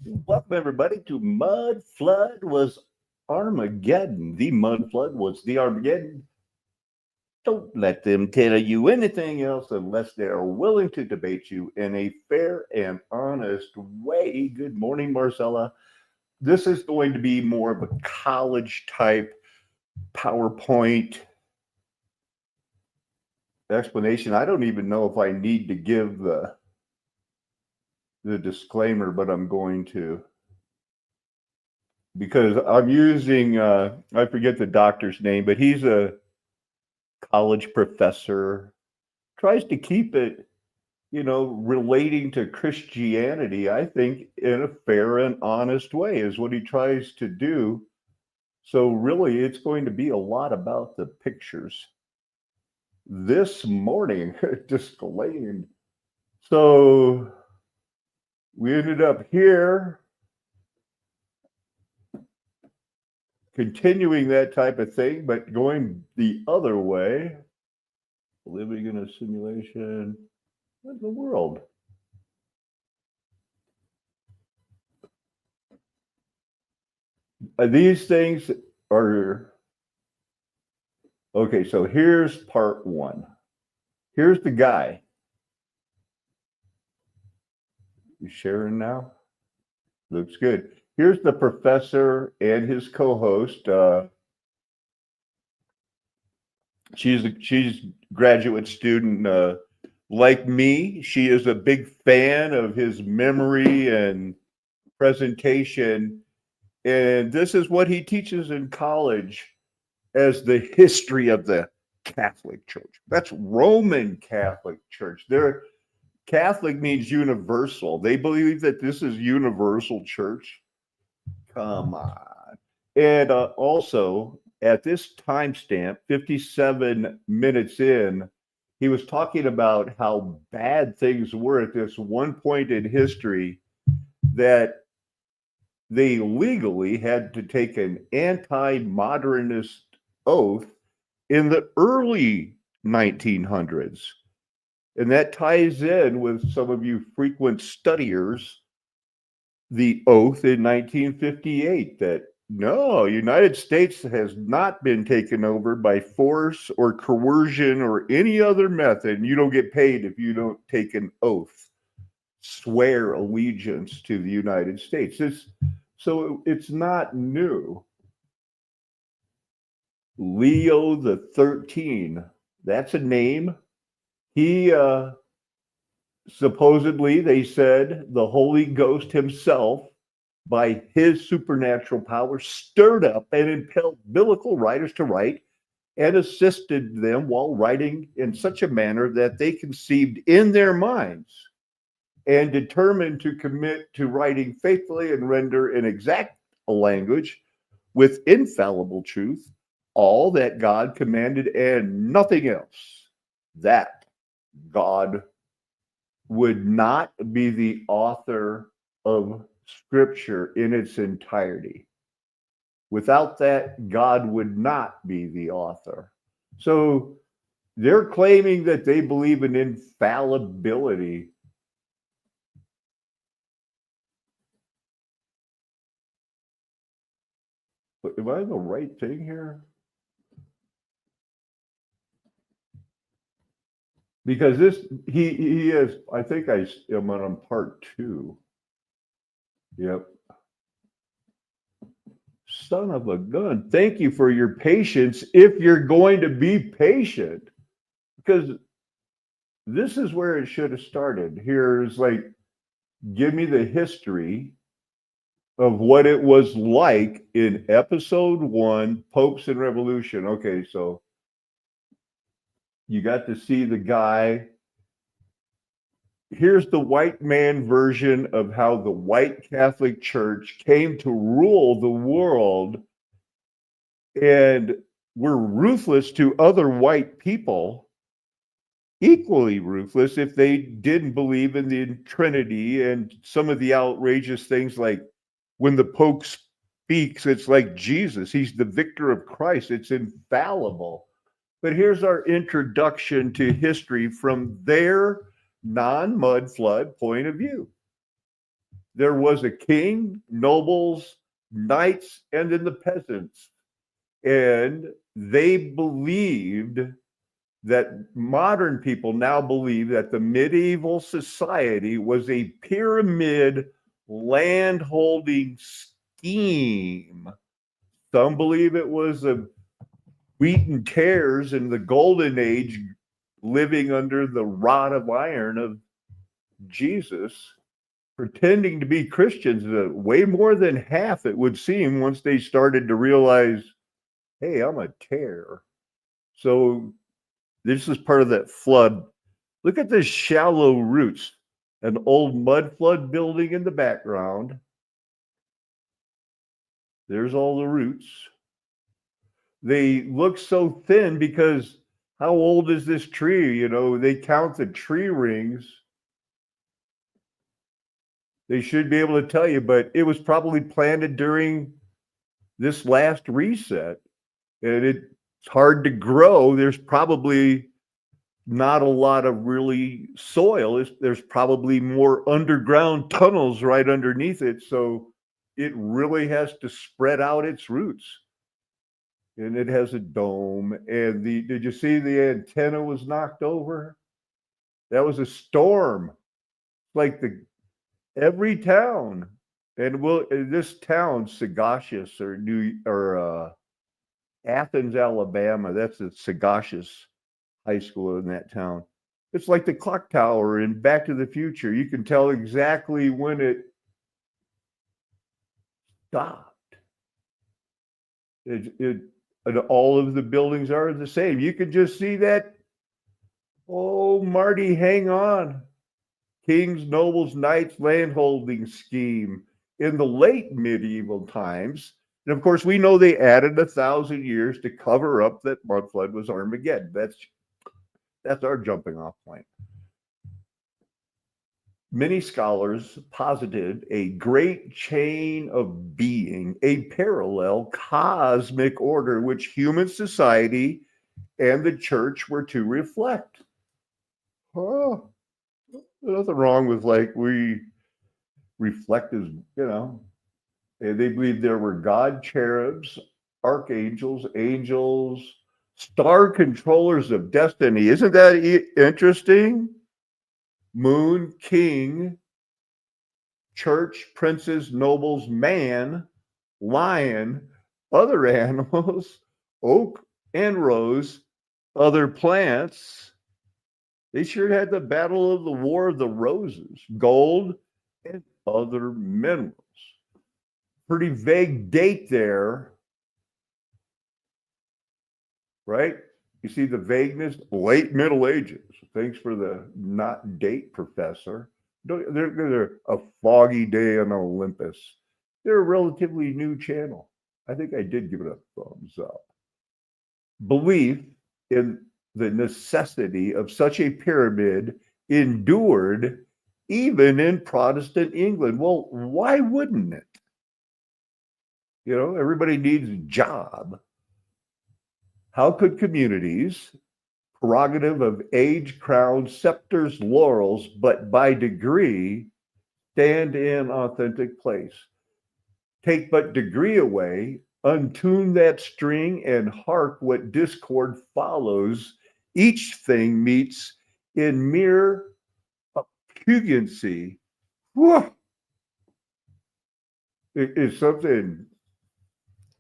Welcome, everybody, to Mud Flood Was Armageddon. The Mud Flood was the Armageddon. Don't let them tell you anything else unless they are willing to debate you in a fair and honest way. Good morning, Marcella. This is going to be more of a college type PowerPoint explanation. I don't even know if I need to give the disclaimer, but I'm going to. Because I'm using, I forget the doctor's name, but he's a college professor, tries to keep it, relating to Christianity, I think, in a fair and honest way is what he tries to do. So, really, it's going to be a lot about the pictures. This morning, disclaimed. So, we ended up here continuing that type of thing, but going the other way, living in a simulation. What in the world? These things are okay. So here's part one. Here's the guy. You sharing now? Looks good. Here's the professor and his co-host. She's a graduate student like me. She is a big fan of his memory and presentation, and this is what he teaches in college as the history of the Catholic Church. That's Roman Catholic Church. They're Catholic means universal. They believe that this is universal church. Come on. And also, at this timestamp, 57 minutes in, he was talking about how bad things were at this one point in history that they legally had to take an anti-modernist oath in the early 1900s. And that ties in with some of you frequent studiers, the oath in 1958 that no, United States has not been taken over by force or coercion or any other method. And you don't get paid if you don't take an oath, swear allegiance to the United States. So it's not new. Leo the 13, that's a name. He supposedly, they said, the Holy Ghost himself, by his supernatural power, stirred up and impelled biblical writers to write and assisted them while writing in such a manner that they conceived in their minds and determined to commit to writing faithfully and render in exact language with infallible truth all that God commanded and nothing else. That God would not be the author of Scripture in its entirety. Without that, God would not be the author. So they're claiming that they believe in infallibility. But am I the right thing here? Because this, he is, I think I am on part two. Yep. Son of a gun. Thank you for your patience if you're going to be patient. Because this is where it should have started. Here's like, give me the history of what it was like in episode one, Popes and Revolution. Okay, so you got to see the guy. Here's the white man version of how the white Catholic Church came to rule the world and were ruthless to other white people, equally ruthless if they didn't believe in the Trinity and some of the outrageous things like when the Pope speaks, it's like Jesus. He's the victor of Christ. It's infallible. But here's our introduction to history from their non-mud flood point of view. there was a king, nobles, knights, and then the peasants. And they believed that modern people now believe that the medieval society was a pyramid land-holding scheme. Some believe it was a wheat and tares in the golden age, living under the rod of iron of Jesus, pretending to be Christians. Way more than half, it would seem, once they started to realize, hey, I'm a tare. So this is part of that flood. Look at the shallow roots. An old mud flood building in the background. There's all the roots. They look so thin because how old is this tree? You know, they count the tree rings. They should be able to tell you, but it was probably planted during this last reset. And it's hard to grow. There's probably not a lot of really soil. There's probably more underground tunnels right underneath it. So it really has to spread out its roots. And it has a dome. And did you see the antenna was knocked over? That was a storm. Like every town. And this town, Sagacious or Athens, Alabama, that's a Sagacious high school in that town. It's like the clock tower in Back to the Future. You can tell exactly when it stopped. And all of the buildings are the same. You can just see that. Oh, Marty, hang on. Kings, nobles, knights, landholding scheme in the late medieval times. And of course, we know they added 1,000 years to cover up that mud flood was Armageddon. That's our jumping off point. Many scholars posited a great chain of being, a parallel cosmic order which human society and the church were to reflect. Oh, there's nothing wrong with we reflect as, they believed there were God cherubs, archangels, angels, star controllers of destiny. Isn't that interesting? Moon, king, church, princes, nobles, man, lion, other animals, oak and rose, other plants. They sure had the battle of the War of the Roses, gold, and other minerals. Pretty vague date there, right? You see the vagueness, late Middle Ages. Thanks for the not date, professor. They're a foggy day on Olympus. They're a relatively new channel. I think I did give it a thumbs up. Belief in the necessity of such a pyramid endured even in Protestant England. Well, why wouldn't it? Everybody needs a job. How could communities, prerogative of age, crown, scepters, laurels, but by degree, stand in authentic place? Take but degree away, untune that string, and hark what discord follows. Each thing meets in mere pugency. Whew. It is something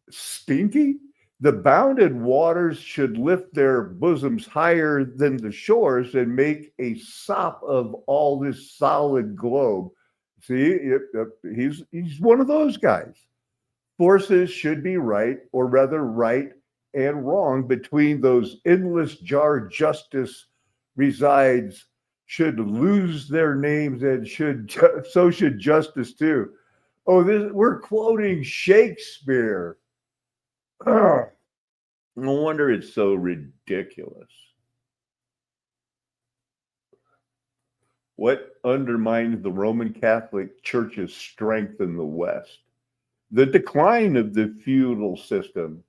stinky. The bounded waters should lift their bosoms higher than the shores and make a sop of all this solid globe. See, he's one of those guys. Forces should be right, or rather right and wrong, between those endless jar justice resides, should lose their names, and so should justice too. Oh, we're quoting Shakespeare. No wonder it's so ridiculous. What undermines the Roman Catholic Church's strength in the West? The decline of the feudal system.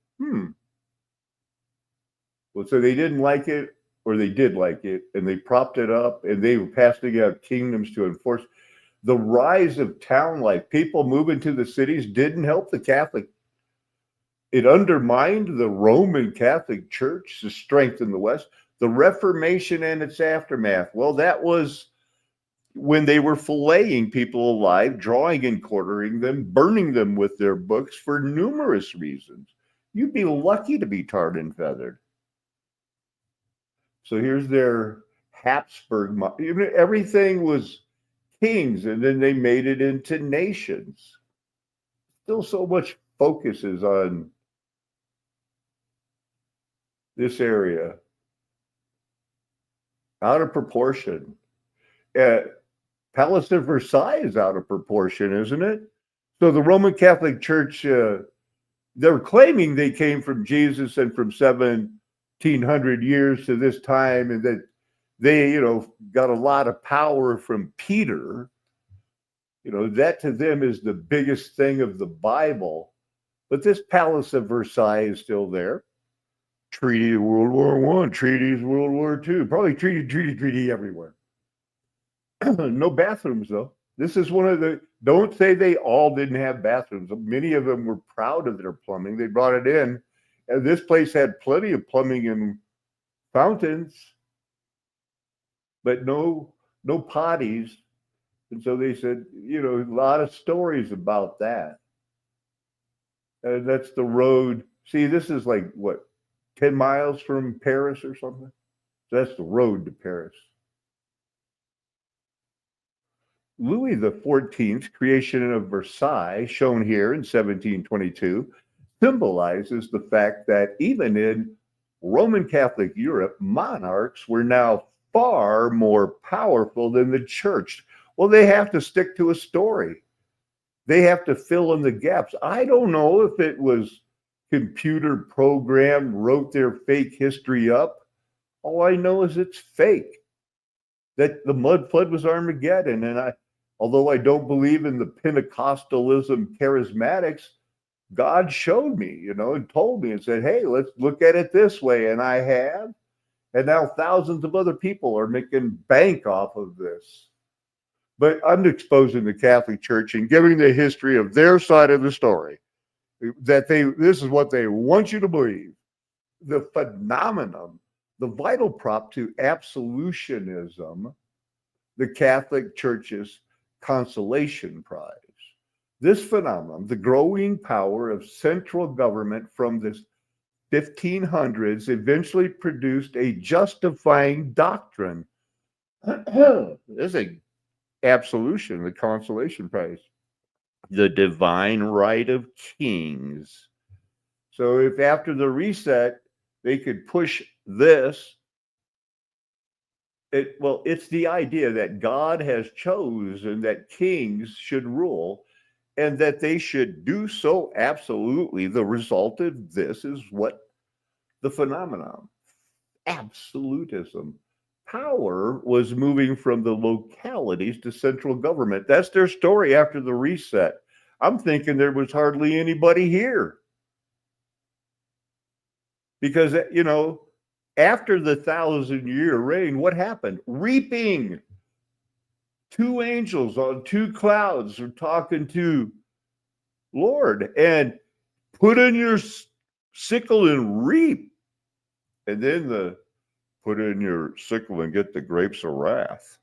Well, so they didn't like it, or they did like it, and they propped it up, and they were passing out kingdoms to enforce. The rise of town life, people moving to the cities, didn't help the Catholic. It undermined the Roman Catholic Church, the strength in the West. The Reformation and its aftermath, well, that was when they were filleting people alive, drawing and quartering them, burning them with their books for numerous reasons. You'd be lucky to be tarred and feathered. So here's their Habsburg. Everything was kings, and then they made it into nations. Still so much focus is on this area. Out of proportion. Palace of Versailles is out of proportion, isn't it? So the Roman Catholic Church, they're claiming they came from Jesus and from 1700 years to this time, and that they, got a lot of power from Peter. That to them is the biggest thing of the Bible. But this Palace of Versailles is still there. Treaty of World War I, treaties World War II, probably treaty everywhere. No bathrooms, though. This is one of the, don't say they all didn't have bathrooms. Many of them were proud of their plumbing. They brought it in. And this place had plenty of plumbing and fountains, but no potties. And so they said, a lot of stories about that. And that's the road. See, this is like, what, 10 miles from Paris or something? So that's the road to Paris. Louis XIV's creation of Versailles, shown here in 1722, symbolizes the fact that even in Roman Catholic Europe, monarchs were now far more powerful than the church. Well, they have to stick to a story. They have to fill in the gaps. I don't know if it was computer program wrote their fake history up. All I know is it's fake. That the mud flood was Armageddon. And although I don't believe in the Pentecostalism charismatics, God showed me, and told me and said, hey, let's look at it this way. And I have. And now thousands of other people are making bank off of this. But I'm exposing the Catholic Church and giving the history of their side of the story. That this is what they want you to believe. The phenomenon, the vital prop to absolutionism, the Catholic Church's consolation prize. This phenomenon, the growing power of central government from the 1500s, eventually produced a justifying doctrine. There's a absolution, the consolation prize. The divine right of kings. So if after the reset, they could push this, it's the idea that God has chosen that kings should rule and that they should do so absolutely. The result of this is what the phenomenon, absolutism. Power was moving from the localities to central government. That's their story after the reset. I'm thinking there was hardly anybody here. Because, after the 1,000-year reign, what happened? Reaping. 2 angels on 2 clouds are talking to Lord, and put in your sickle and reap. And then put in your sickle and get the grapes of wrath.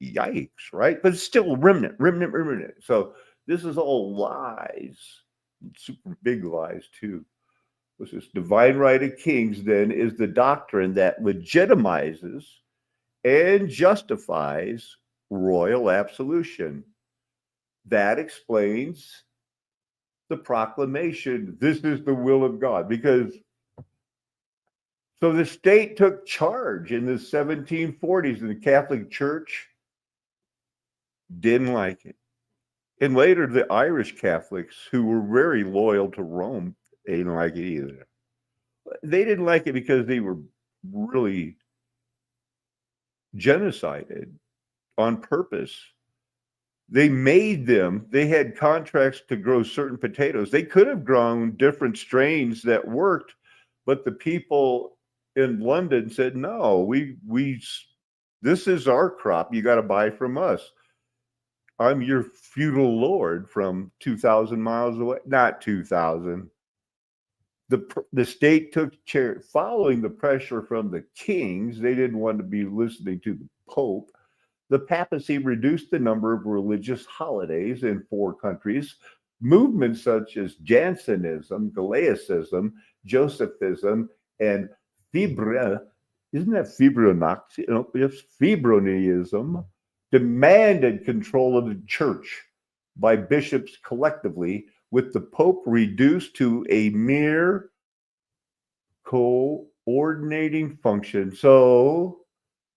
Yikes, right? But it's still remnant. So this is all lies, super big lies too. This divine right of kings then is the doctrine that legitimizes and justifies royal absolution. That explains the proclamation, this is the will of God, because so the state took charge in the 1740s, and the Catholic Church didn't like it. And later, the Irish Catholics, who were very loyal to Rome, they didn't like it either. They didn't like it because they were really genocided on purpose. They had contracts to grow certain potatoes. They could have grown different strains that worked, but the people in London said, no, this is our crop. You got to buy from us. I'm your feudal lord from 2,000 miles away. Not 2,000. The state took chair following the pressure from the kings. They didn't want to be listening to the Pope. The papacy reduced the number of religious holidays in 4 countries. Movements such as Jansenism, Galaicism, Josephism, and Fibra, isn't that Fibronaxi? No, it's Febroniism, demanded control of the church by bishops collectively, with the Pope reduced to a mere coordinating function. So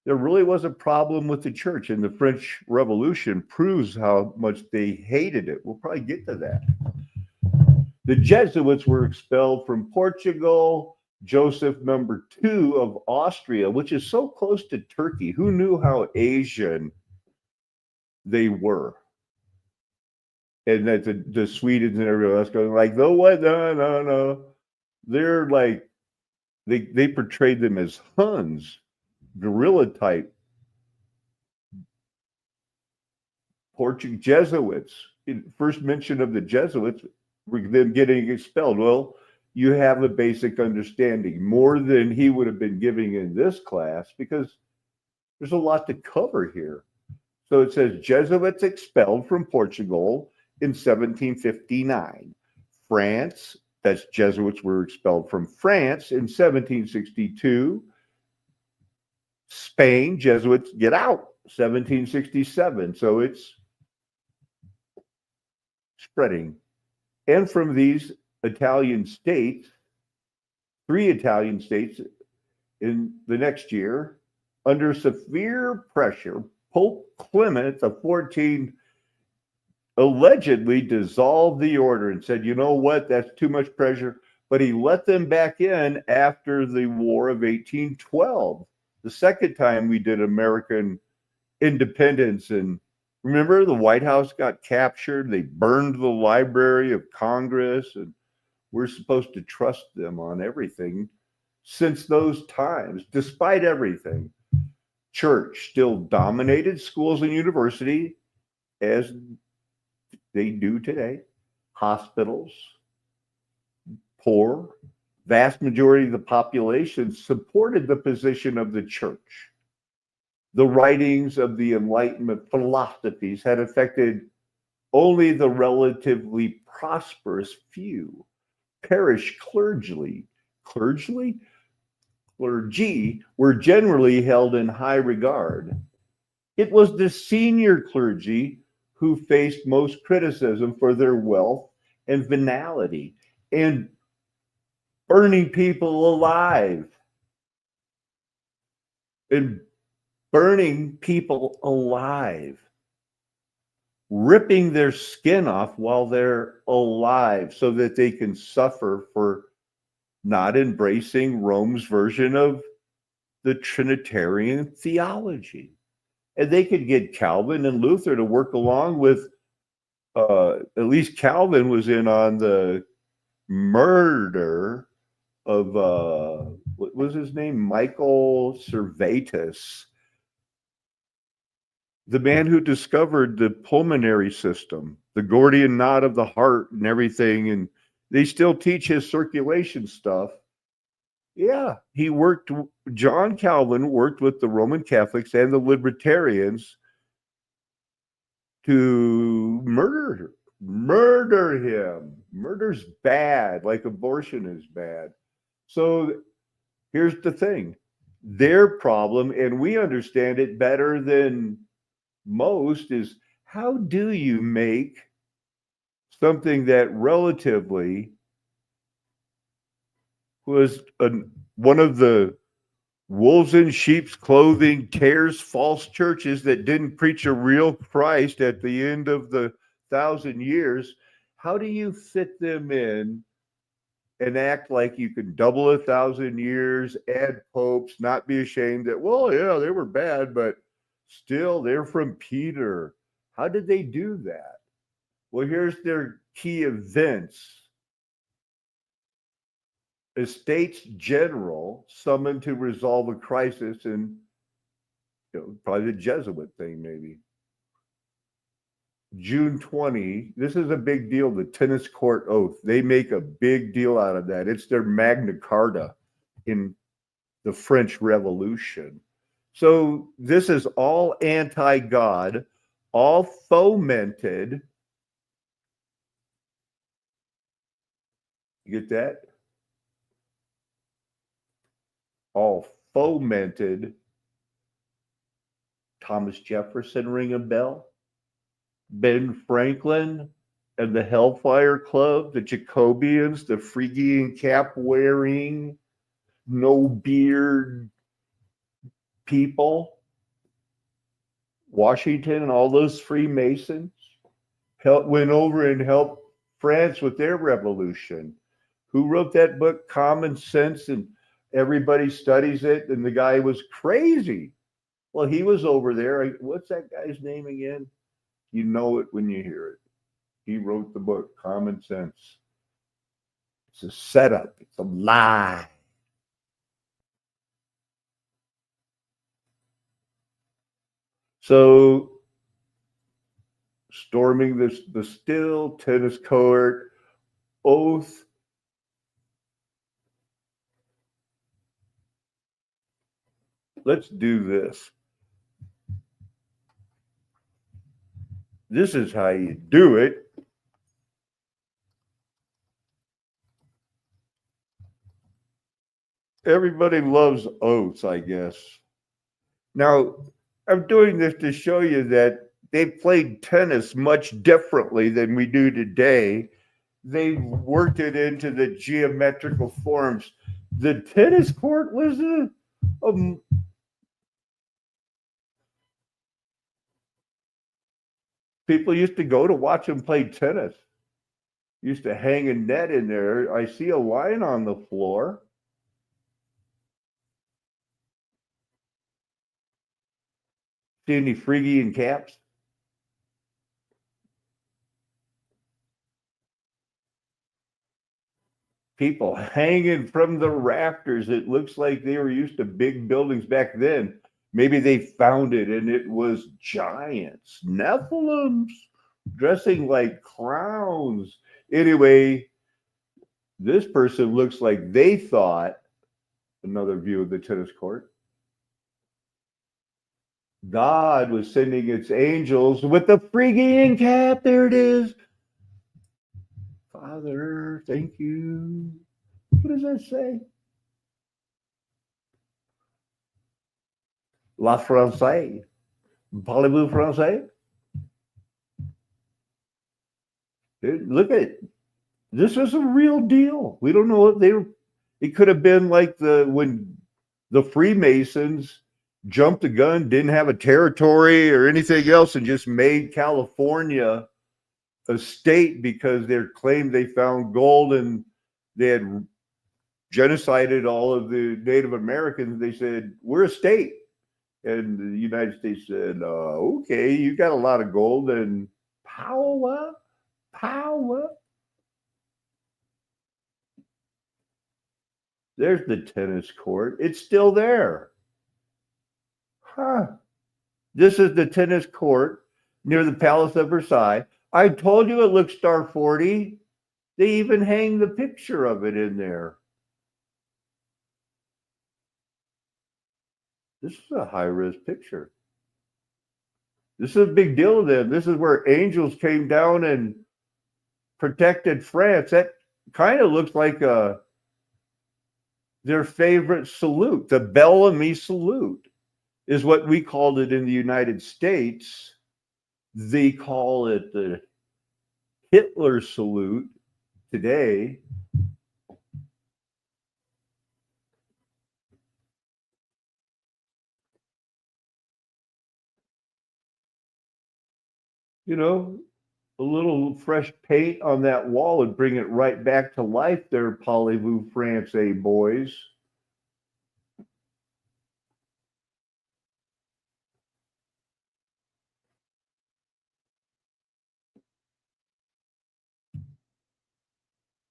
there really was a problem with the church, and the French Revolution proves how much they hated it. We'll probably get to that. The Jesuits were expelled from Portugal. Joseph II of Austria, which is so close to Turkey. Who knew how Asian they were? And that the Swedes and everyone else going like, no, what? No. They're like, they portrayed them as Huns, guerrilla type. Portuguese Jesuits, first mention of the Jesuits, were them getting expelled. Well, you have a basic understanding, more than he would have been giving in this class, because there's a lot to cover here. So it says Jesuits expelled from Portugal in 1759. France, that's Jesuits were expelled from France in 1762. Spain, Jesuits get out, 1767. So it's spreading. And from these Italian states, 3 Italian states in the next year, under severe pressure, Pope Clement XIV allegedly dissolved the order and said, you know what, that's too much pressure. But he let them back in after the War of 1812, the second time we did American independence. And remember, the White House got captured. They burned the Library of Congress, and we're supposed to trust them on everything. Since those times, despite everything, church still dominated schools and university as they do today. Hospitals, poor, vast majority of the population supported the position of the church. The writings of the Enlightenment philosophies had affected only the relatively prosperous few. Parish clergy were generally held in high regard. It was the senior clergy who faced most criticism for their wealth and venality and burning people alive. And burning people alive, ripping their skin off while they're alive so that they can suffer for not embracing Rome's version of the Trinitarian theology. And they could get Calvin and Luther to work along with, at least Calvin was in on the murder of, what was his name? Michael Servetus, the man who discovered the pulmonary system, the Gordian knot of the heart and everything. And they still teach his circulation stuff. Yeah, John Calvin worked with the Roman Catholics and the Libertarians to murder him. Murder's bad, like abortion is bad. So here's the thing. Their problem, and we understand it better than most, is how do you make something that relatively was one of the wolves in sheep's clothing, tears false churches that didn't preach a real Christ at the end of the 1,000 years? How do you fit them in and act like you can double 1,000 years, add popes, not be ashamed that, well, yeah, they were bad, but still they're from Peter? How did they do that? Well, here's their key events. Estates General summoned to resolve a crisis, and probably the Jesuit thing, maybe. June 20, this is a big deal, the tennis court oath. They make a big deal out of that. It's their Magna Carta in the French Revolution. So this is all anti-God, all fomented. You get that? All fomented. Thomas Jefferson, ring a bell? Ben Franklin and the Hellfire Club, the Jacobians, the Phrygian cap wearing, no beard people, Washington and all those Freemasons went over and helped France with their revolution. Who wrote that book, Common Sense, and everybody studies it, and the guy was crazy. Well, he was over there. What's that guy's name again? You know it when you hear it. He wrote the book, Common Sense. It's a setup. It's a lie. So, storming the still tennis court, oath. Let's do this. This is how you do it. Everybody loves oaths, I guess. Now, I'm doing this to show you that they played tennis much differently than we do today. They worked it into the geometrical forms. The tennis court was people used to go to watch them play tennis. Used to hang a net in there. I see a line on the floor. See any Phrygian caps? People hanging from the rafters. It looks like they were used to big buildings back then. Maybe they found it and it was giants, Nephilims, dressing like clowns. Anyway, this person looks like they thought, another view of the tennis court, God was sending its angels with the Phrygian cap. There it is. Father, thank you. What does that say? La Française. Parlez-vous français? Look at it. This is a real deal. We don't know what they were. It could have been like when the Freemasons jumped the gun, didn't have a territory or anything else, and just made California a state because they claimed they found gold and they had genocided all of the Native Americans. They said, we're a state. And the United States said, okay, you got a lot of gold and power. There's the tennis court. It's still there. Huh. This is the tennis court near the Palace of Versailles. I told you it looks Star 40. They even hang the picture of it in there. This is a high-res picture. This is a big deal to them. This is where angels came down and protected France. That kind of looks like their favorite salute. The Bellamy salute is what we called it in the United States. They call it the Hitler salute today. You know, a little fresh paint on that wall would bring it right back to life there, Parlez-vous français, boys.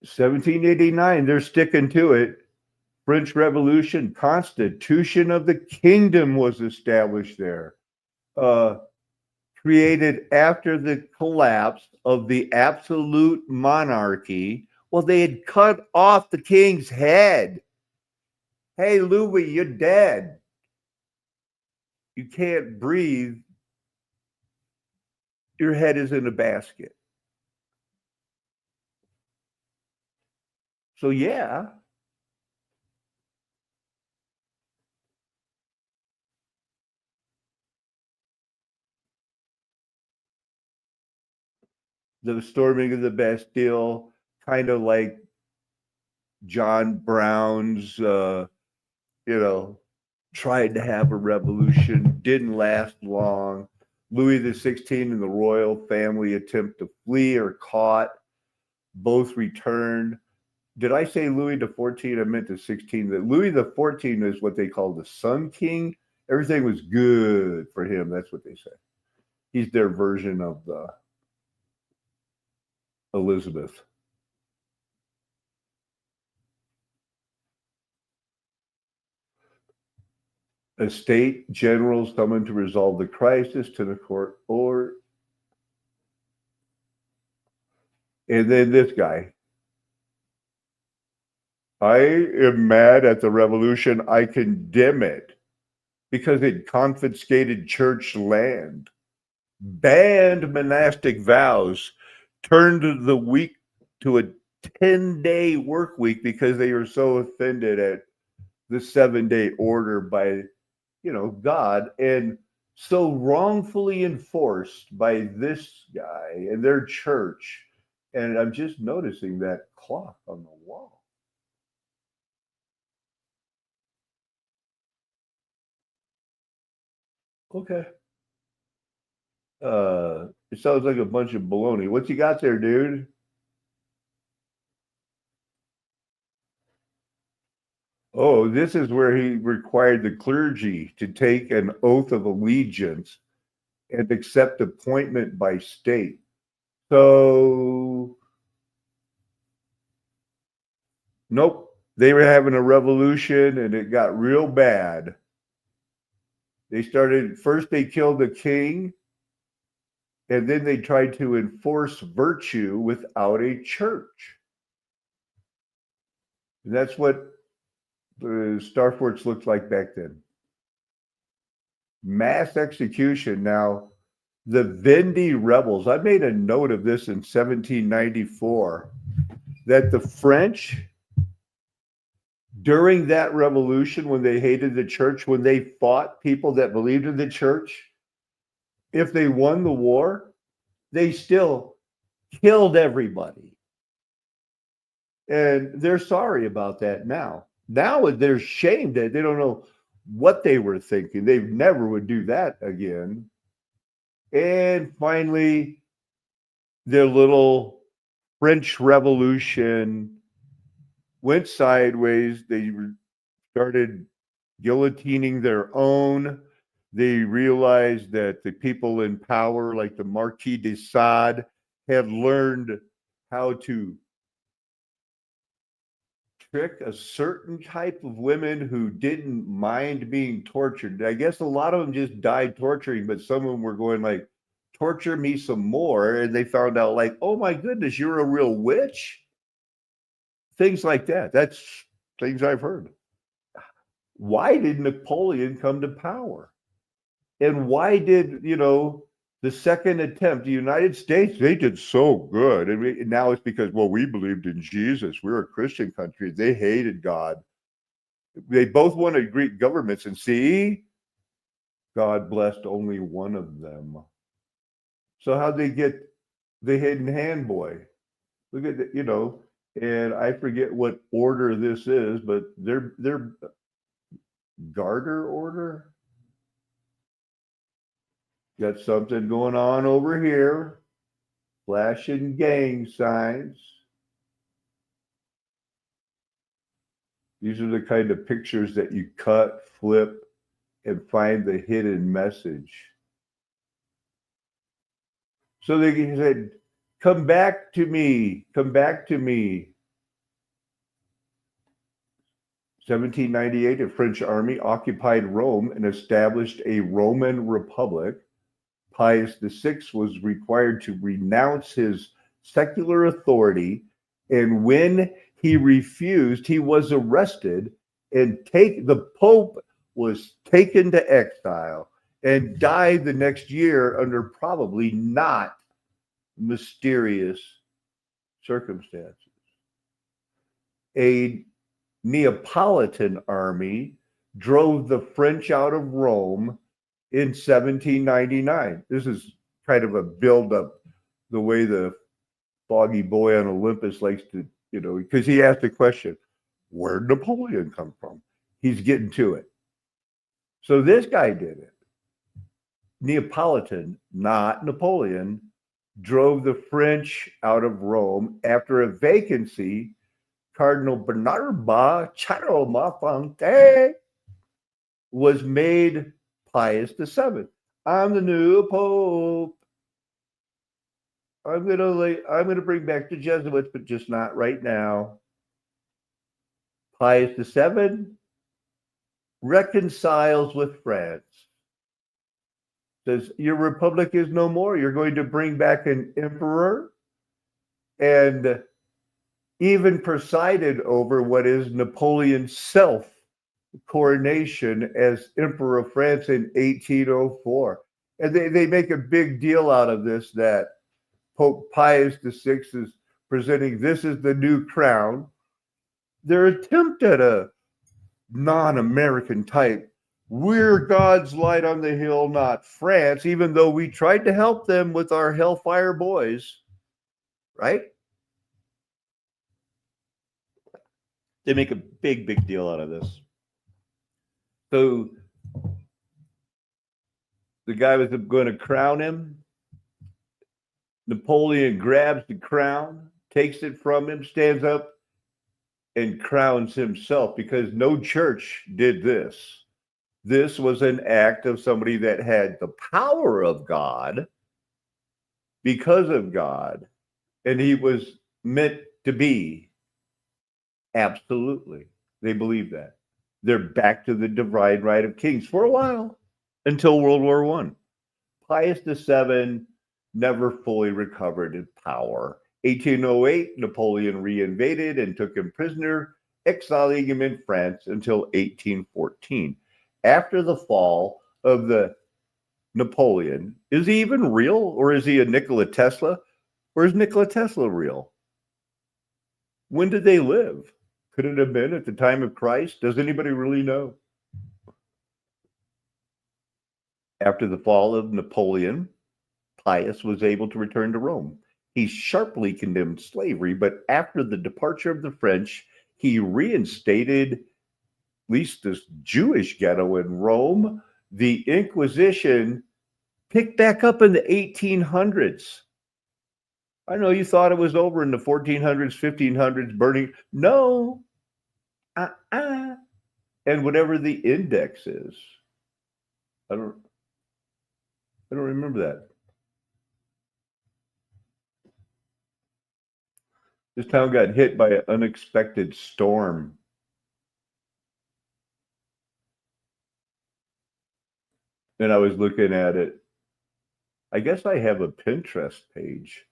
(1789), they're sticking to it. French Revolution, Constitution of the Kingdom was established there. created after the collapse of the absolute monarchy. Well, they had cut off the king's head. Hey, Louis, you're dead. You can't breathe. Your head is in a basket. So, yeah. The storming of the Bastille, kind of like John Brown's, tried to have a revolution, didn't last long. Louis XVI and the royal family attempt to flee or caught, both returned. Did I say Louis XIV? I meant the 16. That Louis XIV is what they call the Sun King. Everything was good for him. That's what they say. He's their version of the Elizabeth. A state general summoned to resolve the crisis to the court, and then this guy. I am mad at the revolution. I condemn it because it confiscated church land, banned monastic vows, turned the week to a 10-day work week because they were so offended at the 7-day order by, God, and so wrongfully enforced by this guy and their church. And I'm just noticing that clock on the wall. Okay. It sounds like a bunch of baloney. What you got there, dude? Oh, this is where he required the clergy to take an oath of allegiance and accept appointment by state. So, nope. They were having a revolution and it got real bad. First they killed the king, and then they tried to enforce virtue without a church. And that's what the Star Forts looked like back then. Mass execution. Now, the Vendee rebels, I made a note of this in 1794, that the French, during that revolution, when they hated the church, when they fought people that believed in the church, if they won the war, they still killed everybody. And they're sorry about that now. Now they're ashamed that they don't know what they were thinking. They never would do that again. And finally, their little French Revolution went sideways. They started guillotining their own. They realized that the people in power, like the Marquis de Sade, had learned how to trick a certain type of women who didn't mind being tortured. I guess a lot of them just died torturing, but some of them were going like, torture me some more. And they found out like, oh my goodness, you're a real witch. Things like that. That's things I've heard. Why did Napoleon come to power? And why did, the second attempt, the United States, they did so good. And now it's because, well, we believed in Jesus. We're a Christian country. They hated God. They both wanted Greek governments. And see, God blessed only one of them. So how'd they get the hidden hand boy? Look at the, and I forget what order this is, but they're Garter order. Got something going on over here. Flashing gang signs. These are the kind of pictures that you cut, flip, and find the hidden message. So they said, come back to me, come back to me. 1798, a French army occupied Rome and established a Roman republic. Pius VI was required to renounce his secular authority, and when he refused, he was arrested and the Pope was taken to exile and died the next year under probably not mysterious circumstances. A Neapolitan army drove the French out of Rome in 1799. This is kind of a build-up, the way the foggy boy on Olympus likes to, because he asked the question, where'd Napoleon come from? He's getting to it. So this guy did it. Neapolitan, not Napoleon, drove the French out of Rome after a vacancy. Cardinal Bernarba Charomafonte was made Pius VII. I'm the new Pope. I'm gonna bring back the Jesuits, but just not right now. Pius VII reconciles with France. Says, your republic is no more. You're going to bring back an emperor, and even presided over what is Napoleon's self-coronation as Emperor of France in 1804. And they make a big deal out of this, that Pope Pius VI is presenting this as the new crown. Their attempt at a non-American type, we're God's light on the hill, not France, even though we tried to help them with our Hellfire boys, right? They make a big deal out of this. So the guy was going to crown him. Napoleon grabs the crown, takes it from him, stands up, and crowns himself, because no church did this. This was an act of somebody that had the power of God because of God, and he was meant to be. Absolutely. They believe that. They're back to the divine right of kings for a while, until World War I. Pius VII never fully recovered his power. 1808, Napoleon reinvaded and took him prisoner, exiling him in France until 1814. After the fall of the Napoleon, is he even real, or is he a Nikola Tesla? Or is Nikola Tesla real? When did they live? Could it have been at the time of Christ? Does anybody really know? After the fall of Napoleon, Pius was able to return to Rome. He sharply condemned slavery, but after the departure of the French, he reinstated at least this Jewish ghetto in Rome. The Inquisition picked back up in the 1800s. I know you thought it was over in the 1400s, 1500s, burning. No. And whatever the index is. I don't remember that. This town got hit by an unexpected storm. And I was looking at it. I guess I have a Pinterest page.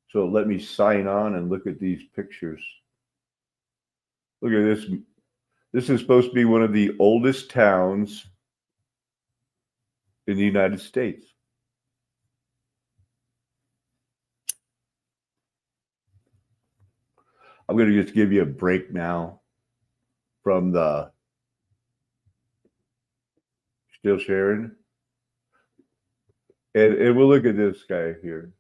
So let me sign on and look at these pictures. Look at this. This is supposed to be one of the oldest towns in the United States. I'm going to just give you a break now from the... Still sharing? And we'll look at this guy here.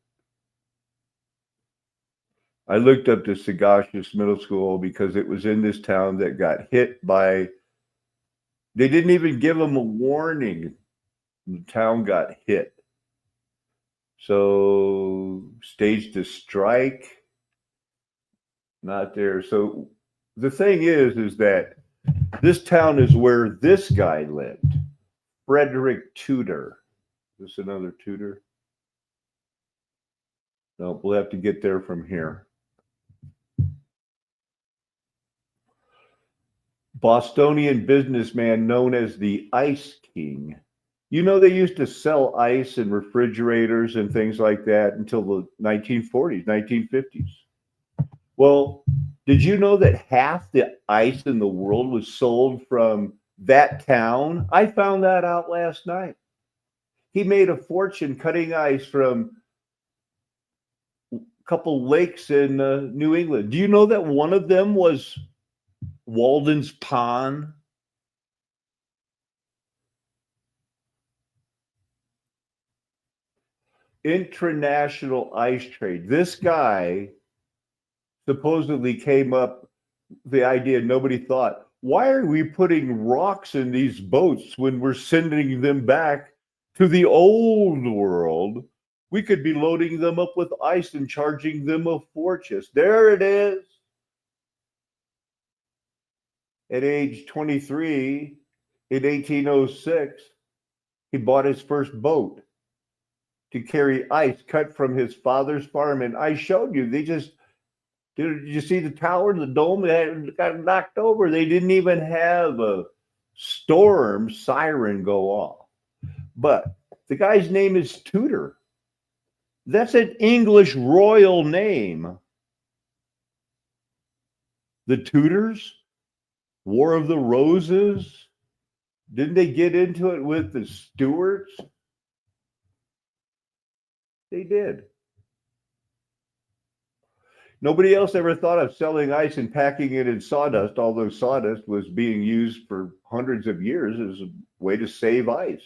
I looked up the Sagashis Middle School because it was in this town that got hit by... They didn't even give them a warning. The town got hit. So staged a strike. Not there. So the thing is that this town is where this guy lived, Frederick Tudor. Is this another Tudor? No, we'll have to get there from here. Bostonian businessman known as the Ice King You know, they used to sell ice in refrigerators and things like that until the 1940s, 1950s. Well, did you know that half the ice in the world was sold from that town? I found that out last night. He made a fortune cutting ice from a couple lakes in New England. Do you know that one of them was Walden's Pond? International ice trade. This guy supposedly came up the idea nobody thought. Why are we putting rocks in these boats when we're sending them back to the old world? We could be loading them up with ice and charging them a fortune. There it is. At age 23, in 1806, he bought his first boat to carry ice cut from his father's farm. And I showed you, they just, did you see the tower, the dome that got knocked over? They didn't even have a storm siren go off. But the guy's name is Tudor. That's an English royal name. The Tudors, War of the Roses. Didn't they get into it with the Stuarts? They did. Nobody else ever thought of selling ice and packing it in sawdust, although sawdust was being used for hundreds of years as a way to save ice.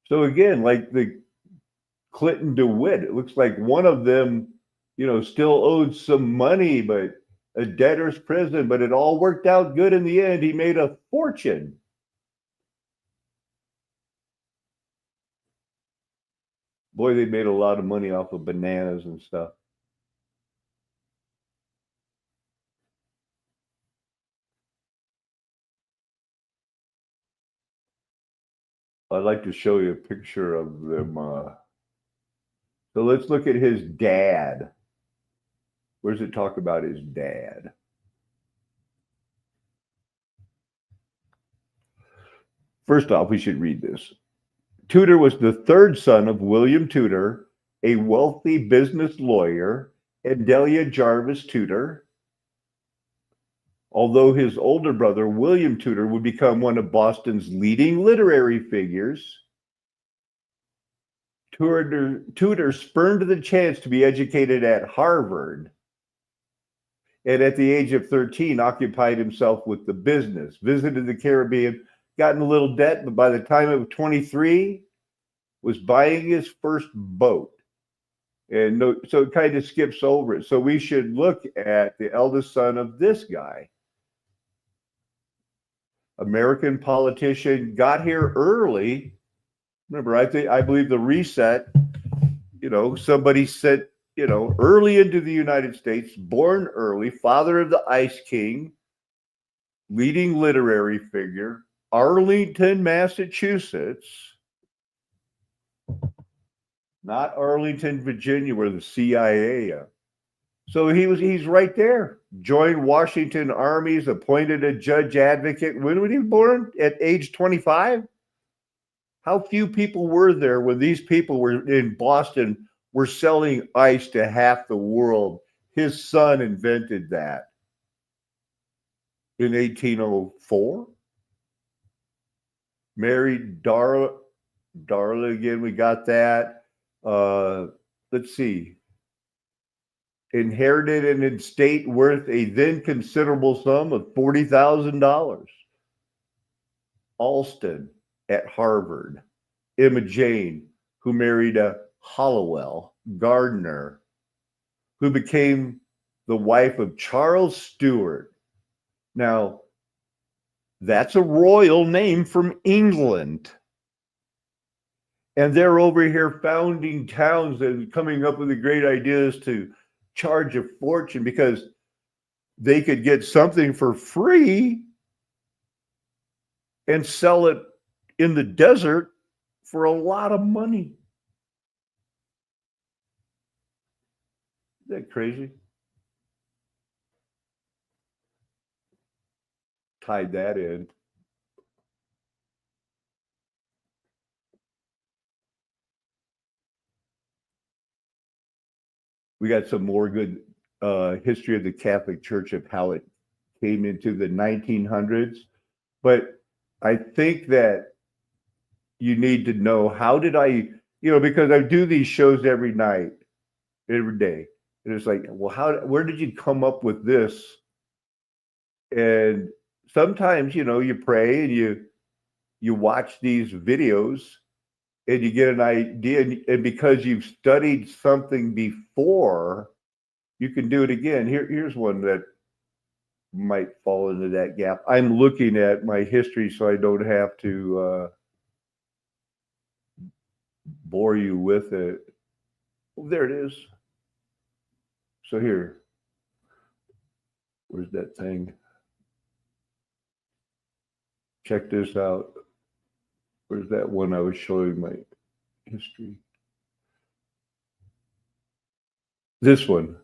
So again, like the Clinton DeWitt, it looks like one of them, still owed some money, but a debtor's prison, but it all worked out good in the end. He made a fortune. Boy, they made a lot of money off of bananas and stuff. I'd like to show you a picture of them. So let's look at his dad. Where does it talk about his dad? First off, we should read this. Tudor was the third son of William Tudor, a wealthy business lawyer, and Delia Jarvis Tudor. Although his older brother, William Tudor, would become one of Boston's leading literary figures, Tudor spurned the chance to be educated at Harvard, and at the age of 13 occupied himself with the business, visited the Caribbean, got in a little debt, but by the time of 23, was buying his first boat. And so it kind of skips over it. So we should look at the eldest son of this guy. American politician, got here early. Remember, I believe the reset, somebody said, early into the United States, born early, father of the Ice King, leading literary figure, Arlington, Massachusetts, not Arlington, Virginia, where the CIA is. So he's right there. Joined Washington armies, appointed a judge advocate. When was he born? At age 25? How few people were there when these people were in Boston, were selling ice to half the world? His son invented that in 1804. Married Darla again, we got that. Let's see. Inherited an estate worth a then considerable sum of $40,000. Alston at Harvard. Emma Jane, who married a Hollowell Gardner, who became the wife of Charles Stuart. Now, that's a royal name from England. And they're over here founding towns and coming up with the great ideas to charge a fortune because they could get something for free and sell it in the desert for a lot of money. Isn't that crazy? Tied that in. We got some more good history of the Catholic Church of how it came into the 1900s. But I think that you need to know, how did I, because I do these shows every night, every day. And it's like, well, where did you come up with this? And sometimes, you pray and you watch these videos and you get an idea, and because you've studied something before, you can do it again. Here's one that might fall into that gap. I'm looking at my history so I don't have to bore you with it. There it is. So here, where's that thing? Check this out. Where's that one I was showing my history? This one.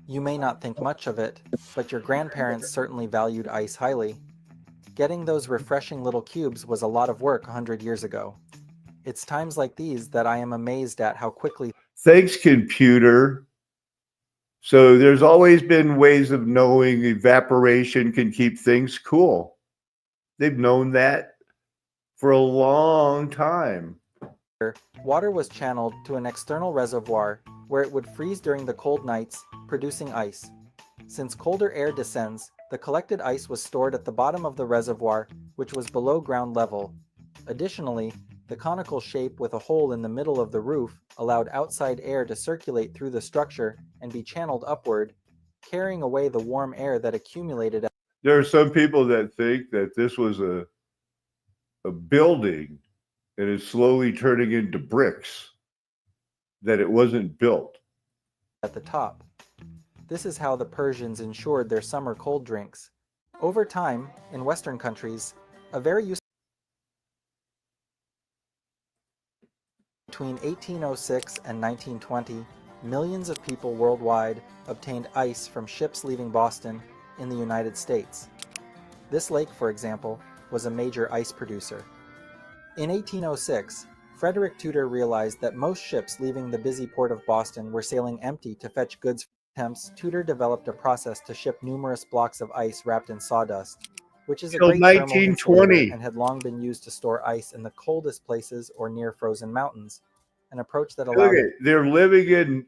You may not think much of it, but your grandparents certainly valued ice highly. Getting those refreshing little cubes was a lot of work 100 years ago. It's times like these that I am amazed at how quickly... Thanks, computer. So there's always been ways of knowing evaporation can keep things cool. They've known that for a long time. Water was channeled to an external reservoir where it would freeze during the cold nights, producing ice. Since colder air descends, the collected ice was stored at the bottom of the reservoir, which was below ground level. Additionally, the conical shape with a hole in the middle of the roof allowed outside air to circulate through the structure and be channeled upward, carrying away the warm air that accumulated. There are some people that think that this was a building and is slowly turning into bricks, that it wasn't built. At the top. This is how the Persians ensured their summer cold drinks. Over time, in Western countries, a very useful... Between 1806 and 1920, millions of people worldwide obtained ice from ships leaving Boston in the United States. This lake, for example, was a major ice producer. In 1806, Frederick Tudor realized that most ships leaving the busy port of Boston were sailing empty to fetch goods. Tudor developed a process to ship numerous blocks of ice wrapped in sawdust, which is a great thermal insulator and had long been used to store ice in the coldest places or near frozen mountains, an approach that allowed... They're living in,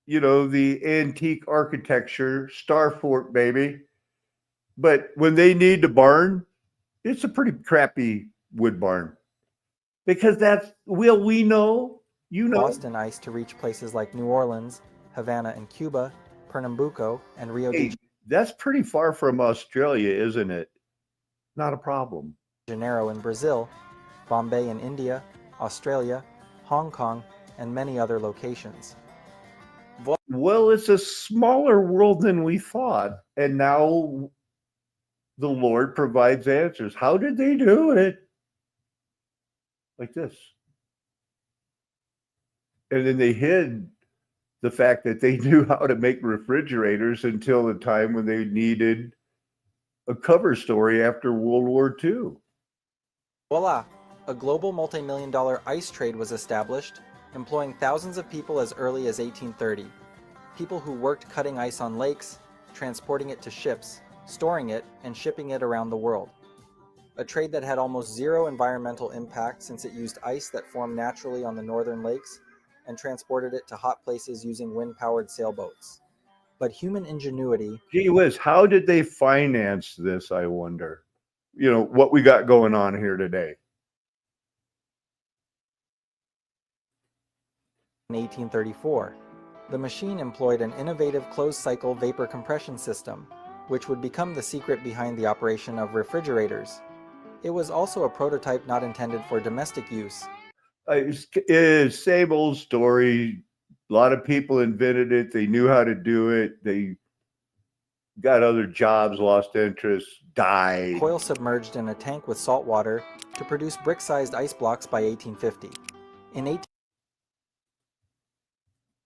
the antique architecture, Star Fort, baby. But when they need a barn, it's a pretty crappy wood barn. Because we know, Boston ice to reach places like New Orleans, Havana in Cuba, Pernambuco, and Rio de Janeiro. That's pretty far from Australia, isn't it? Not a problem. Janeiro in Brazil, Bombay in India, Australia, Hong Kong, and many other locations. Well, it's a smaller world than we thought, and now the Lord provides answers. How did they do it? Like this. And then they hid the fact that they knew how to make refrigerators until the time when they needed a cover story after World War II. Voila! A global multi-million-dollar ice trade was established, employing thousands of people as early as 1830. People who worked cutting ice on lakes, transporting it to ships, storing it, and shipping it around the world. A trade that had almost zero environmental impact since it used ice that formed naturally on the northern lakes and transported it to hot places using wind-powered sailboats. But human ingenuity... Gee whiz, how did they finance this, I wonder? What we got going on here today. In 1834, the machine employed an innovative closed-cycle vapor compression system, which would become the secret behind the operation of refrigerators. It was also a prototype not intended for domestic use. It's same old story. A lot of people invented it. They knew how to do it. They got other jobs, lost interest, died. Coil submerged in a tank with salt water to produce brick-sized ice blocks by 1850.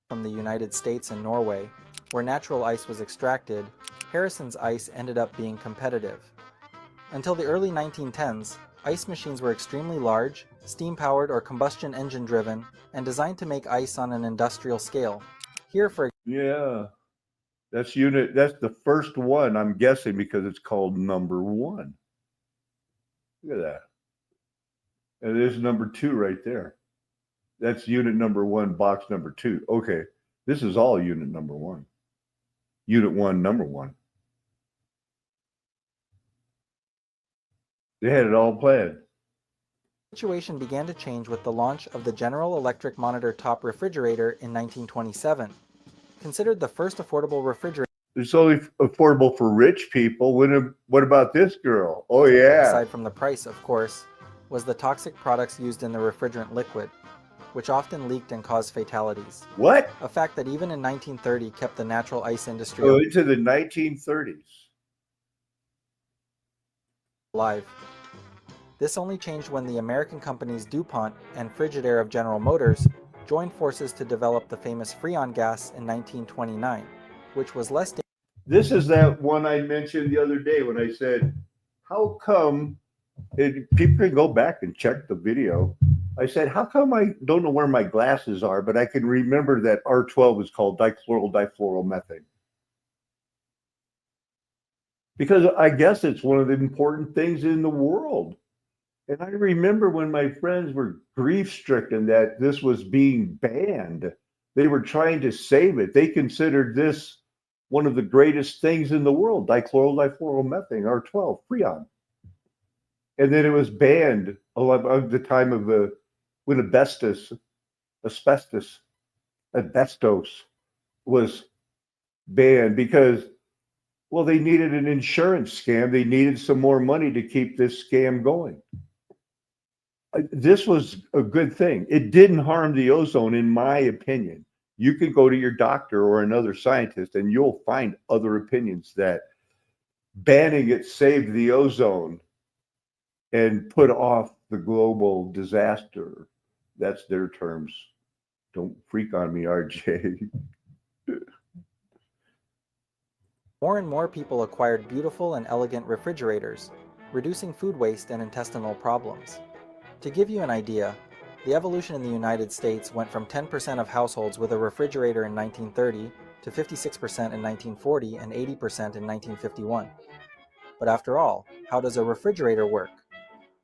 From the United States and Norway, where natural ice was extracted, Harrison's ice ended up being competitive. Until the early 1910s, ice machines were extremely large, steam-powered or combustion engine-driven, and designed to make ice on an industrial scale. Here, for Yeah. That's the first one, I'm guessing, because it's called number one. Look at that. And there's number two right there. That's unit number one, box number two. Okay. This is all unit number one. Unit one, number one. They had it all planned. the situation began to change with the launch of the General Electric Monitor Top Refrigerator in 1927. Considered the first affordable refrigerator. It's only affordable for rich people. What about this girl? Oh, yeah. Aside from the price, of course, was the toxic products used in the refrigerant liquid, which often leaked and caused fatalities. What? A fact that even in 1930 kept the natural ice industry into the 1930s. alive. This only changed when the American companies DuPont and Frigidaire of General Motors joined forces to develop the famous Freon gas in 1929, which was less dangerous. This is that one I mentioned the other day when I said, how come, people can go back and check the video. I said, how come I don't know where my glasses are, but I can remember that R12 is called difluoromethane. Because I guess it's one of the important things in the world. And I remember when my friends were grief-stricken that this was being banned. They were trying to save it. They considered this one of the greatest things in the world, difluoromethane, R12, Freon. And then it was banned at the time of when asbestos was banned because, well, they needed an insurance scam. They needed some more money to keep this scam going. This was a good thing. It didn't harm the ozone, in my opinion. You can go to your doctor or another scientist and you'll find other opinions that banning it saved the ozone and put off the global disaster. That's their terms. Don't freak on me, RJ. More and more people acquired beautiful and elegant refrigerators, reducing food waste and intestinal problems. To give you an idea, the evolution in the United States went from 10% of households with a refrigerator in 1930 to 56% in 1940 and 80% in 1951. But after all, how does a refrigerator work?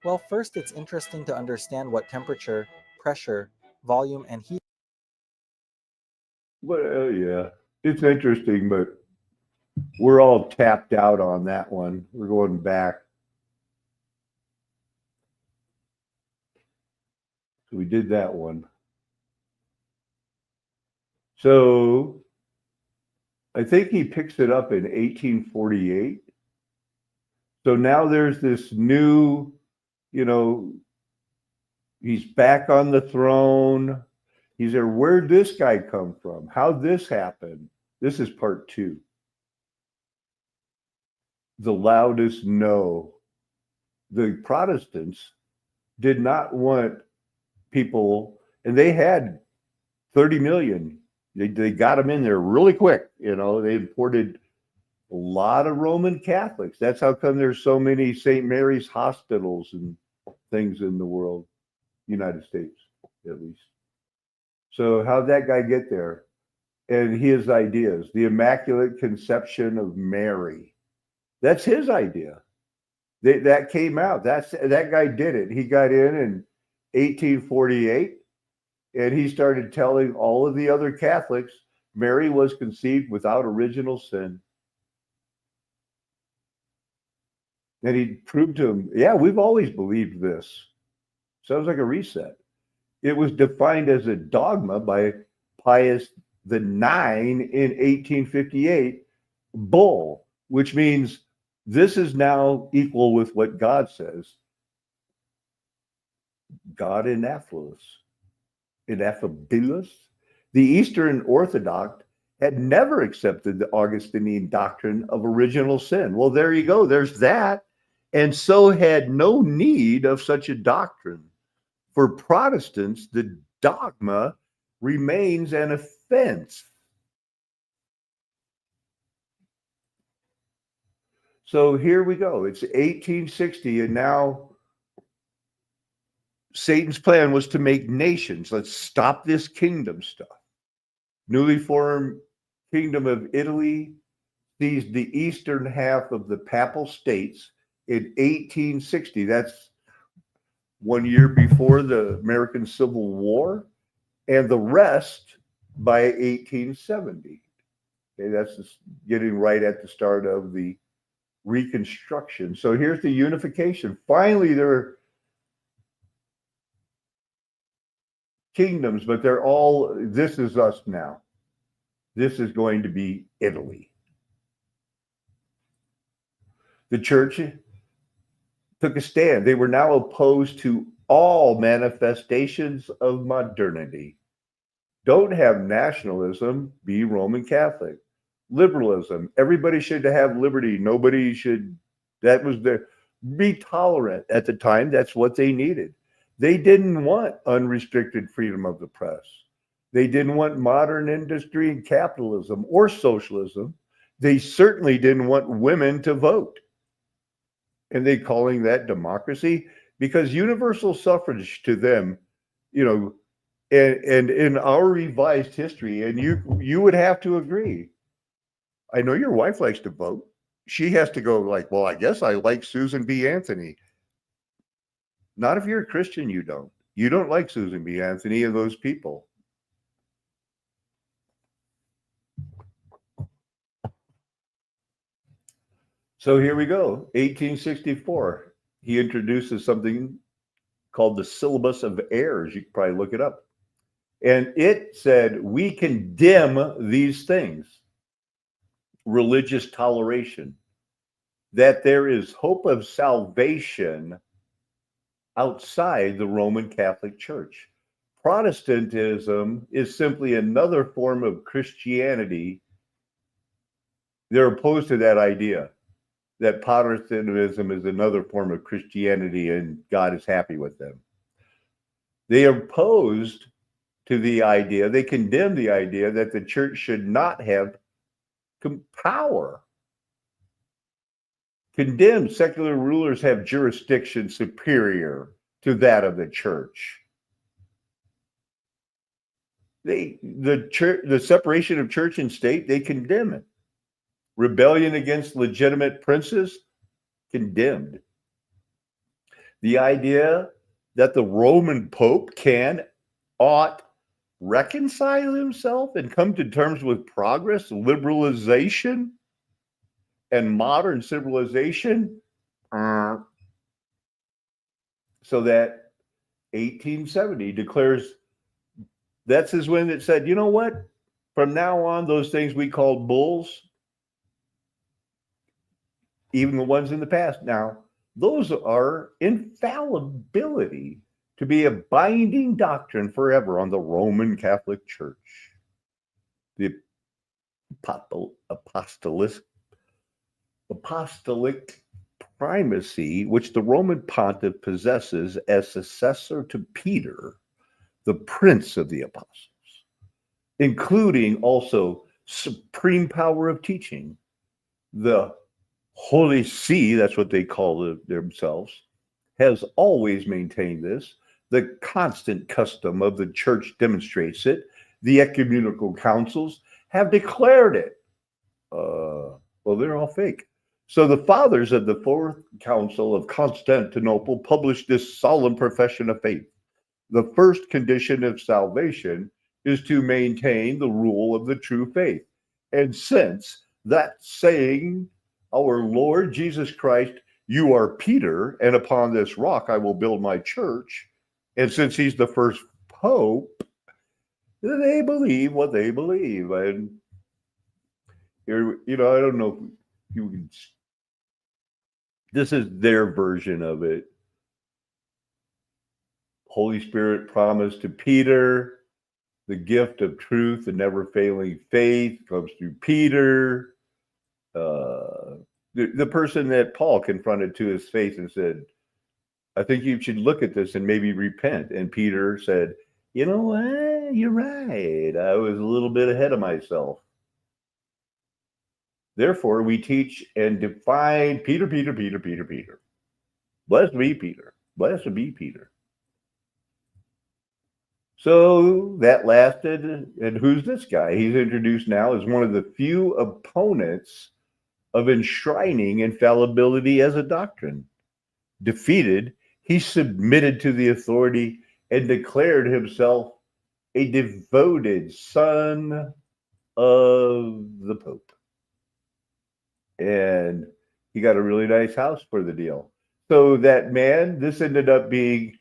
Well, first it's interesting to understand what temperature, pressure, volume, and heat. Well, yeah, it's interesting, but we're all tapped out on that one. We're going back. So we did that one. So I think he picks it up in 1848. So now there's this new, he's back on the throne. He's there. Where'd this guy come from? How'd this happen? This is part two. The loudest no. The Protestants did not want people, and they had 30 million. They got them in there really quick. They imported a lot of Roman Catholics. That's how come there's so many St. Mary's hospitals and things in the world, United States, at least. So how'd that guy get there? And his ideas, the Immaculate Conception of Mary. That's his idea. That came out. That guy did it. He got in 1848, and he started telling all of the other Catholics Mary was conceived without original sin. And he proved to them, yeah, we've always believed this. Sounds like a reset. It was defined as a dogma by Pius IX in 1858, bull, which means this is now equal with what God says. God ineffabilis. The Eastern Orthodox had never accepted the Augustinian doctrine of original sin. Well, there you go. There's that. And so had no need of such a doctrine. For Protestants, the dogma remains an offense. So here we go. It's 1860, and now Satan's plan was to make nations. Let's stop this kingdom stuff. Newly formed Kingdom of Italy seized the eastern half of the Papal States in 1860. That's 1 year before the American Civil War, and the rest by 1870. Okay, that's just getting right at the start of the Reconstruction. So here's the unification. Finally, there are kingdoms, but they're all, this is us now. This is going to be Italy. The church took a stand. They were now opposed to all manifestations of modernity. Don't have nationalism, be Roman Catholic. Liberalism, everybody should have liberty. Nobody should, that was their, be tolerant. At the time, that's what they needed. They didn't want unrestricted freedom of the press. They didn't want modern industry and capitalism or socialism. They certainly didn't want women to vote. And they calling that democracy, because universal suffrage to them, you know, and in our revised history, and you would have to agree. I know your wife likes to vote. She has to go like, well, I guess I like Susan B. Anthony. Not if you're a Christian, you don't. You don't like Susan B. Anthony and those people. So here we go, 1864. He introduces something called the Syllabus of Errors. You can probably look it up. And it said, we condemn these things. Religious toleration, that there is hope of salvation outside the Roman Catholic Church. Protestantism is simply another form of Christianity. They're opposed to that idea that Protestantism is another form of Christianity and God is happy with them. They are opposed to the idea, they condemn the idea that the church should not have power. Condemned secular rulers have jurisdiction superior to that of the church. The separation of church and state, they condemn it. Rebellion against legitimate princes, condemned. The idea that the Roman Pope ought reconcile himself and come to terms with progress, liberalization, and modern civilization. So that 1870 declares, that's his when it said, you know what? From now on, those things we called bulls, even the ones in the past now, those are infallibility to be a binding doctrine forever on the Roman Catholic Church. The apostolic primacy, which the Roman pontiff possesses as successor to Peter, the prince of the apostles, including also supreme power of teaching. The Holy See, that's what they call themselves, has always maintained this. The constant custom of the church demonstrates it. The ecumenical councils have declared it. Well, they're all fake. So the fathers of the Fourth Council of Constantinople published this solemn profession of faith. The first condition of salvation is to maintain the rule of the true faith. And since that saying, our Lord Jesus Christ, you are Peter, and upon this rock I will build my church. And since he's the first pope, they believe what they believe. And here, I don't know if you can. This is their version of it. Holy Spirit promised to Peter, the gift of truth and never failing faith comes through Peter. The person that Paul confronted to his face and said, I think you should look at this and maybe repent. And Peter said, you know what? You're right. I was a little bit ahead of myself. Therefore, we teach and define Peter. Blessed be Peter. Blessed be Peter. So that lasted. And who's this guy? He's introduced now as one of the few opponents of enshrining infallibility as a doctrine. Defeated, he submitted to the authority and declared himself a devoted son of the Pope. And he got a really nice house for the deal. So that man, this ended up being,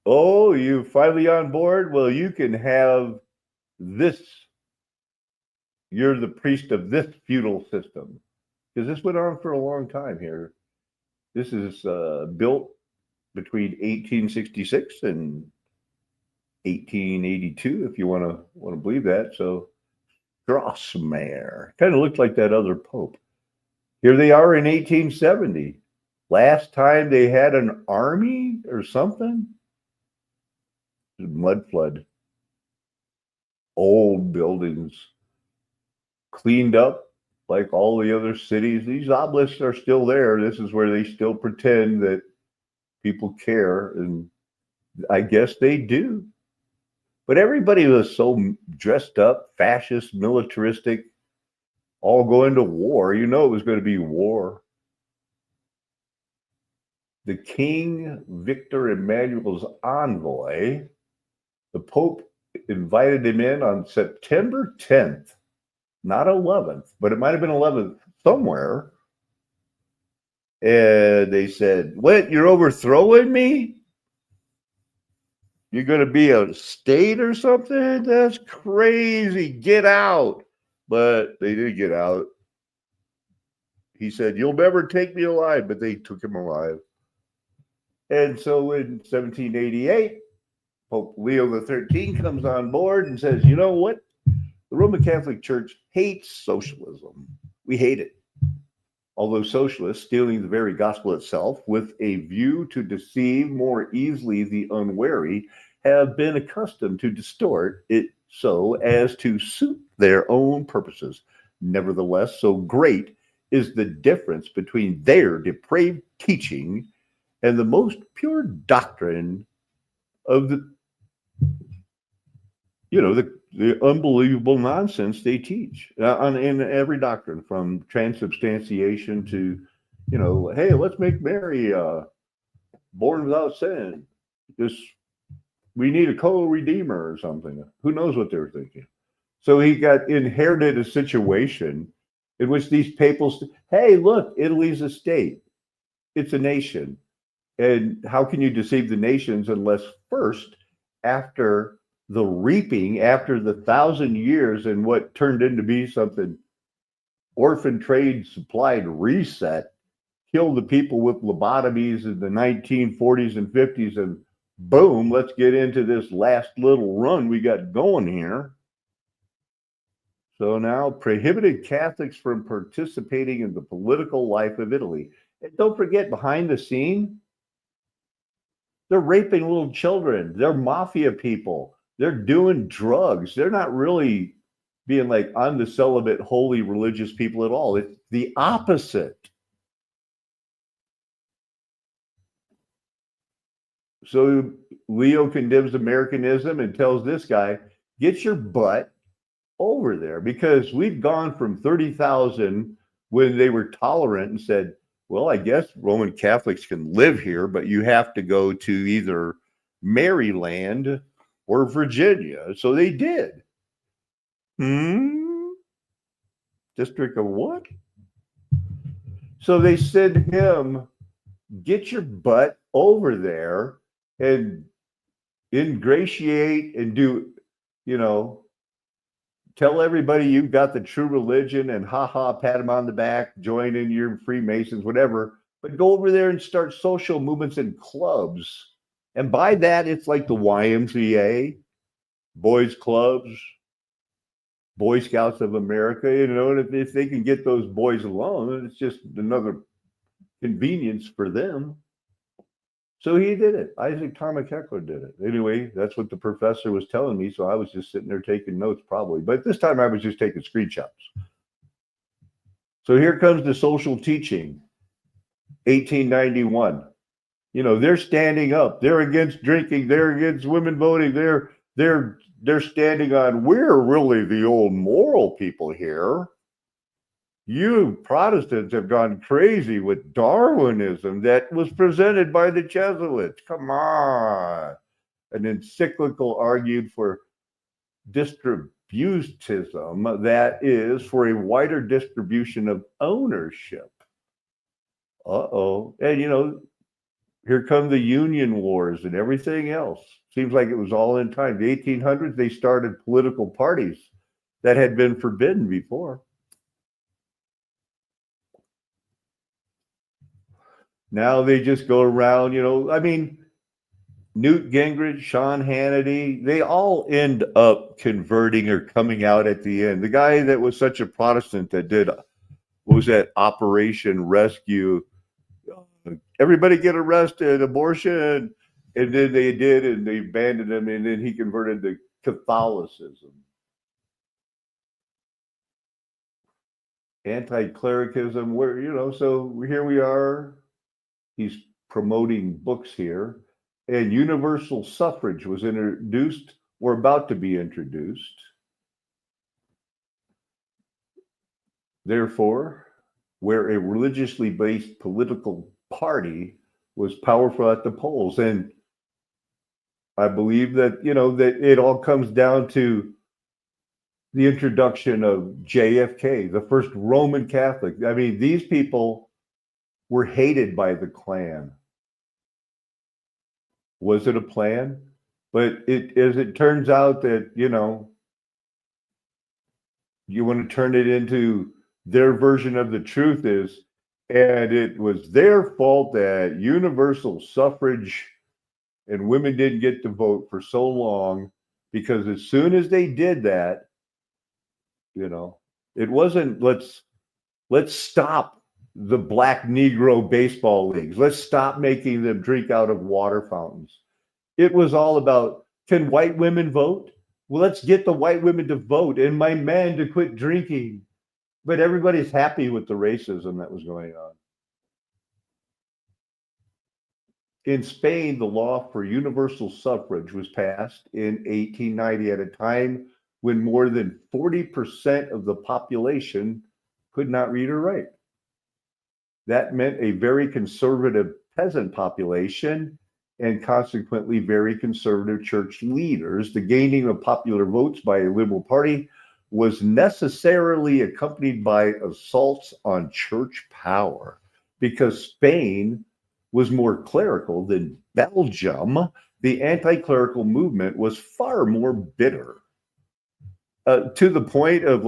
oh, you finally on board? Well, you can have this. You're the priest of this feudal system. Because this went on for a long time here. This is built between 1866 and 1882, if you want to believe that. So Strasmayer kind of looked like that other pope. Here they are in 1870. Last time they had an army or something. Mud flood. Old buildings cleaned up like all the other cities. These obelisks are still there. This is where they still pretend that people care, and I guess they do. But everybody was so dressed up, fascist, militaristic, all going to war. You know it was going to be war. The king, Victor Emmanuel's envoy, the Pope invited him in on September 10th, not 11th, but it might have been 11th somewhere. And they said, what, you're overthrowing me? You're going to be a state or something? That's crazy. Get out. But they did get out. He said, you'll never take me alive, but they took him alive. And so in 1788, Pope Leo XIII comes on board and says, you know what? The Roman Catholic Church hates socialism. We hate it. Although socialists, stealing the very gospel itself with a view to deceive more easily the unwary, have been accustomed to distort it so as to suit their own purposes. Nevertheless, so great is the difference between their depraved teaching and the most pure doctrine of the unbelievable nonsense they teach in every doctrine, from transubstantiation to, hey, let's make Mary born without sin. We need a co-redeemer or something. Who knows what they were thinking? So he inherited a situation in which these papals, hey, look, Italy's a state. It's a nation. And how can you deceive the nations unless first, after the reaping, after the 1,000 years and what turned into be something orphan trade supplied reset, killed the people with lobotomies in the 1940s and 50s, and boom, let's get into this last little run we got going here. So now prohibited Catholics from participating in the political life of Italy. And don't forget, behind the scene, they're raping little children. They're mafia people. They're doing drugs. They're not really being like, I'm the celibate, holy, religious people at all. It's the opposite. So Leo condemns Americanism and tells this guy, get your butt over there, because we've gone from 30,000 when they were tolerant and said, well, I guess Roman Catholics can live here, but you have to go to either Maryland or Virginia. So they did. District of what? So they send him, get your butt over there and ingratiate and do, tell everybody you've got the true religion and pat them on the back, join in your Freemasons, whatever, but go over there and start social movements and clubs. And by that, it's like the YMCA, boys clubs, Boy Scouts of America, and if they can get those boys alone, it's just another convenience for them. So he did it. Isaac Thomas Heckler did it. Anyway, that's what the professor was telling me. So I was just sitting there taking notes probably. But this time I was just taking screenshots. So here comes the social teaching, 1891. They're standing up. They're against drinking. They're against women voting. They're standing on, we're really the old moral people here. You Protestants have gone crazy with Darwinism that was presented by the Jesuits. Come on. An encyclical argued for distributism, that is, for a wider distribution of ownership. And here come the union wars and everything else. Seems like it was all in time. The 1800s, they started political parties that had been forbidden before. Now they just go around, Newt Gingrich, Sean Hannity, they all end up converting or coming out at the end. The guy that was such a Protestant that did, what was that, Operation Rescue, everybody get arrested, abortion, and then they did, and they abandoned him, and then he converted to Catholicism. Anti-clericism, so here we are. He's promoting books here. And universal suffrage was introduced or about to be introduced. Therefore, where a religiously based political party was powerful at the polls. And I believe that, that it all comes down to the introduction of JFK, the first Roman Catholic. I mean, these people were hated by the Klan. Was it a plan? But as it turns out that, you want to turn it into their version of the truth is, and it was their fault that universal suffrage and women didn't get to vote for so long, because as soon as they did that, it wasn't let's stop the black Negro baseball leagues. Let's stop making them drink out of water fountains. It was all about, can white women vote? Well, let's get the white women to vote and my men to quit drinking. But everybody's happy with the racism that was going on. In Spain, the law for universal suffrage was passed in 1890 at a time when more than 40% of the population could not read or write. That meant a very conservative peasant population and consequently very conservative church leaders. The gaining of popular votes by a liberal party was necessarily accompanied by assaults on church power, because Spain was more clerical than Belgium. The anti-clerical movement was far more bitter, to the point of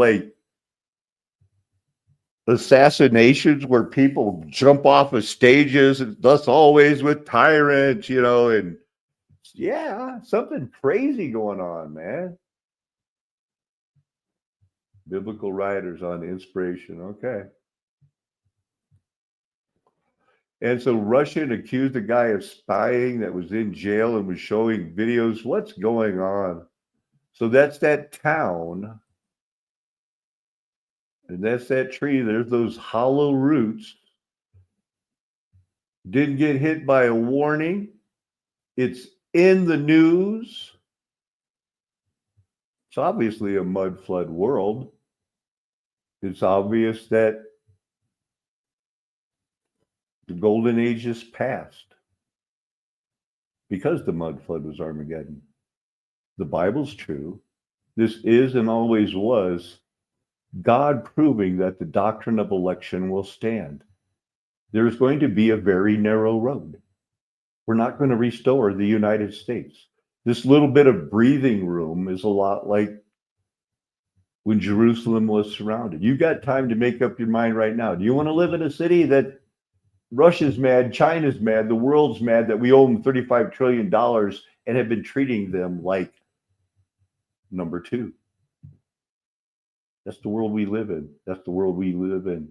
assassinations where people jump off of stages, and thus always with tyrants, and something crazy going on, man. Biblical writers on inspiration. Okay. And so Russian accused a guy of spying that was in jail and was showing videos. What's going on? So that's that town. And that's that tree. There's those hollow roots. Didn't get hit by a warning. It's in the news. It's obviously a mud flood world. It's obvious that the golden age is past because the mud flood was Armageddon. The Bible's true. This is and always was God proving that the doctrine of election will stand. There's going to be a very narrow road. We're not going to restore the United States. This little bit of breathing room is a lot like when Jerusalem was surrounded. You've got time to make up your mind right now. Do you want to live in a city that Russia's mad, China's mad, the world's mad that we owe them $35 trillion and have been treating them like number two? That's the world we live in. That's the world we live in.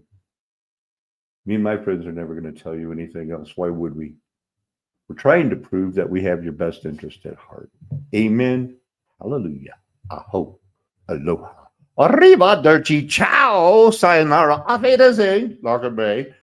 Me and my friends are never going to tell you anything else. Why would we? We're trying to prove that we have your best interest at heart. Amen. Hallelujah. Aho. Aloha. Arrivederci. Ciao. Sayonara. Auf Wiedersehen. Locker Bay.